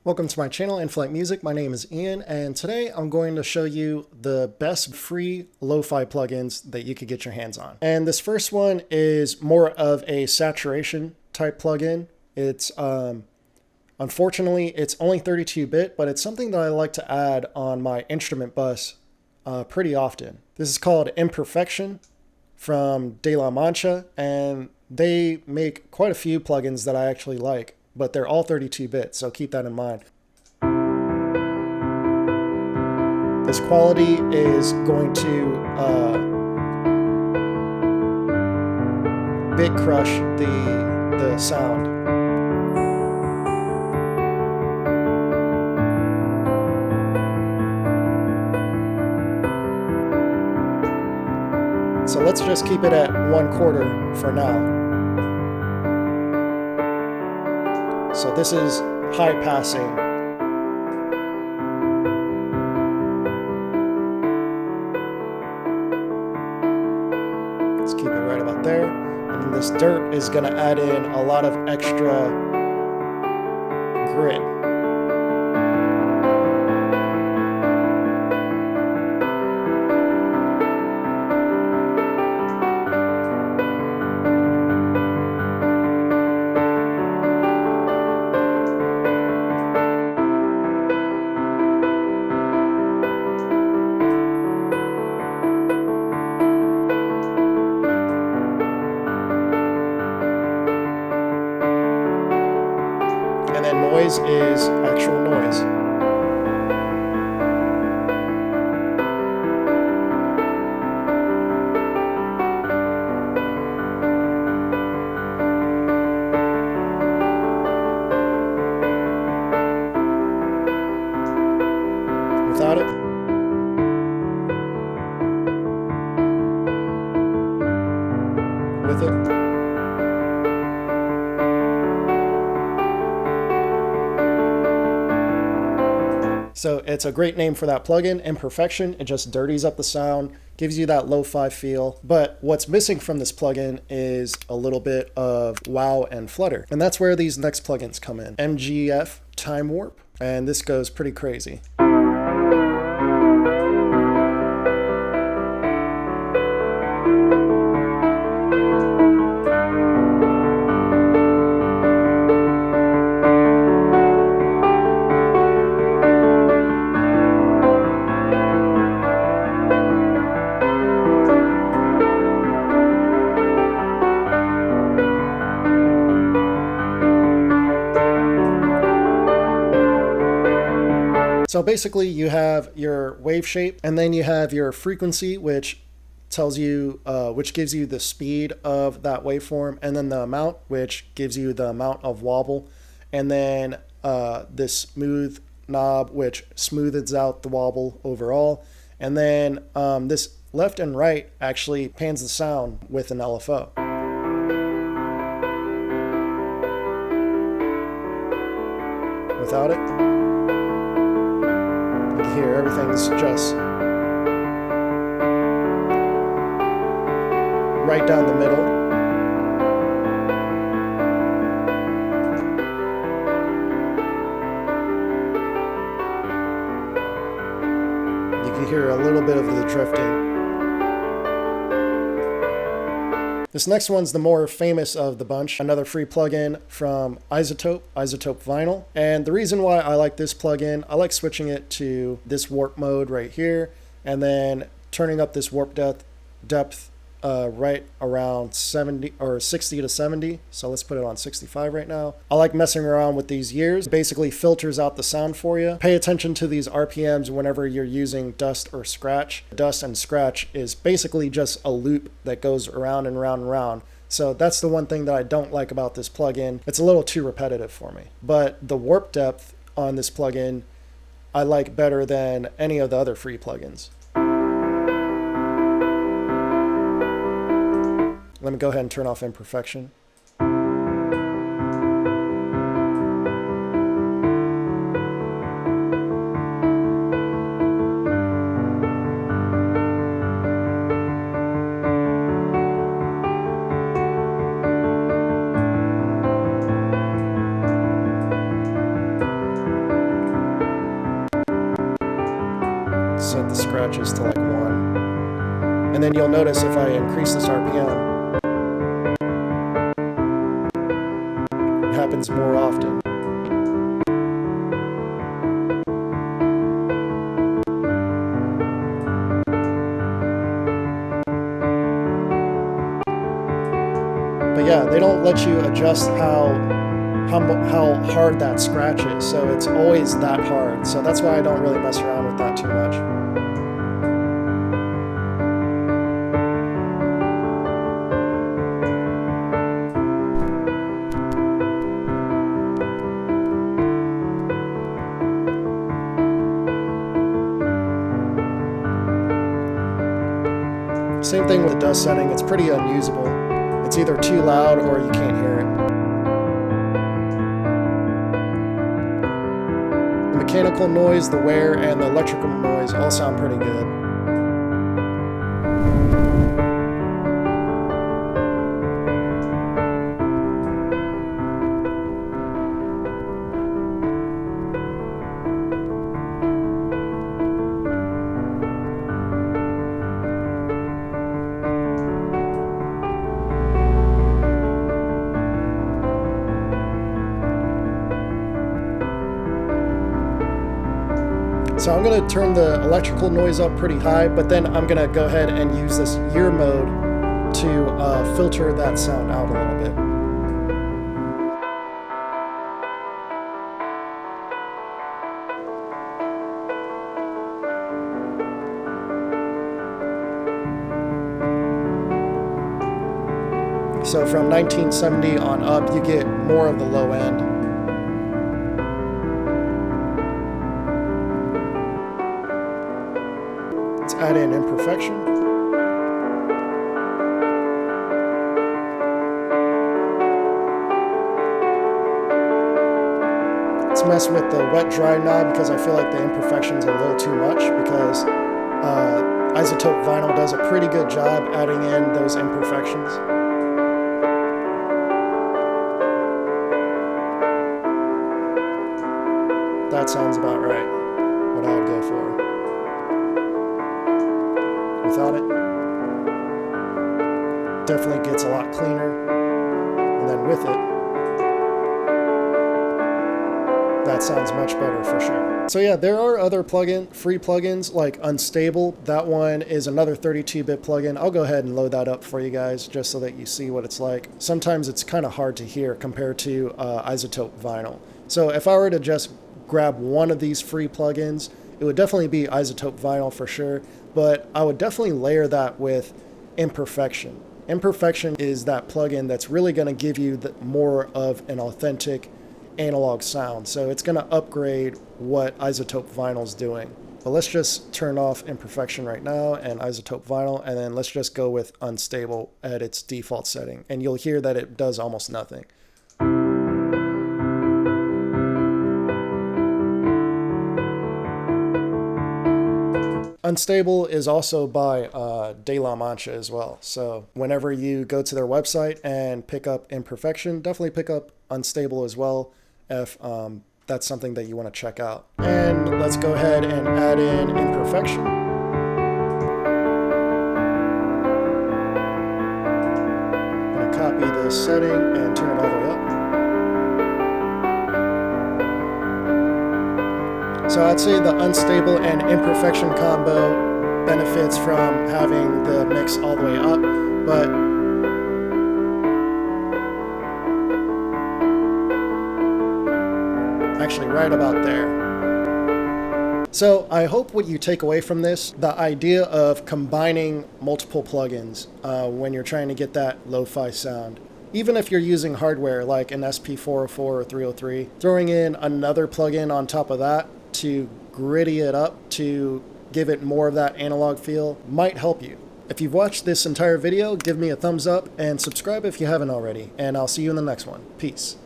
Welcome to my channel, Inflightmuzik. My name is Ian, and today I'm going to show you the best free lo-fi plugins that you could get your hands on. And this first one is more of a saturation type plugin. It's unfortunately it's only 32-bit, but it's something that I like to add on my instrument bus pretty often. This is called Imperfection from De La Mancha, and they make quite a few plugins that I actually like, but they're all 32-bit, so keep that in mind. This quality is going to bit crush the sound. So let's just keep it at 1/4 for now. So this is high passing. Let's keep it right about there. And then this dirt is going to add in a lot of extra grit. And then noise is actual noise. Without it. With it. So it's a great name for that plugin, Imperfection. It just dirties up the sound, gives you that lo-fi feel. But what's missing from this plugin is a little bit of wow and flutter. And that's where these next plugins come in. MGF Time Warp. And this goes pretty crazy. So basically you have your wave shape, and then you have your frequency, which tells you, which gives you the speed of that waveform, and then the amount, which gives you the amount of wobble, and then this smooth knob, which smooths out the wobble overall, and then this left and right actually pans the sound with an LFO. Without it, here everything's just right down the middle. You can hear a little bit of the drifting. This next one's the more famous of the bunch, another free plugin from iZotope, iZotope Vinyl. And the reason why I like this plugin, I like switching it to this warp mode right here, and then turning up this warp depth right around 70 or 60 to 70. So let's put it on 65 right now. I like messing around with these years. It basically filters out the sound for you. Pay attention to these RPMs whenever you're using dust or scratch. Dust and scratch is basically just a loop that goes around and around and around. So that's the one thing that I don't like about this plugin. It's a little too repetitive for me. But the warp depth on this plugin I like better than any of the other free plugins. Let me go ahead and turn off Imperfection. set the scratches to like 1. And then you'll notice if I increase this RPM, it happens more often. But yeah, they don't let you adjust how hard that scratch is, so it's always that hard. So that's why I don't really mess around with that too much. Same thing with the dust setting, it's pretty unusable. It's either too loud or you can't hear it. The mechanical noise, the wear, and the electrical noise all sound pretty good. So I'm going to turn the electrical noise up pretty high, but then I'm going to go ahead and use this ear mode to filter that sound out a little bit. So from 1970 on up, you get more of the low end. Let's add in imperfection. Let's mess with the wet dry knob because I feel like the imperfection's a little too much, because iZotope vinyl does a pretty good job adding in those imperfections. That sounds about right, what I would go for. Without it, definitely gets a lot cleaner, and then with it, that sounds much better for sure. So yeah, there are other free plugins like Unstable. That one is another 32-bit plugin. I'll go ahead and load that up for you guys just so that you see what it's like. Sometimes it's kind of hard to hear compared to iZotope vinyl. So if I were to just grab one of these free plugins, it would definitely be iZotope vinyl for sure, but I would definitely layer that with imperfection. Imperfection is that plugin that's really going to give you more of an authentic analog sound. So it's going to upgrade what iZotope vinyl is doing. But let's just turn off imperfection right now and iZotope vinyl, and then let's just go with Unstable at its default setting. And you'll hear that it does almost nothing. Unstable is also by De La Mancha as well. So whenever you go to their website and pick up imperfection, definitely pick up Unstable as well if that's something that you want to check out. And let's go ahead and add in imperfection. I'm going to copy this setting and turn it all the way up. So I'd say the Unstable and imperfection combo benefits from having the mix all the way up, but actually right about there. So I hope what you take away from this, the idea of combining multiple plugins when you're trying to get that lo-fi sound. Even if you're using hardware like an SP404 or 303, throwing in another plugin on top of that to gritty it up, to give it more of that analog feel, might help you. If you've watched this entire video, give me a thumbs up and subscribe if you haven't already, and I'll see you in the next one. Peace.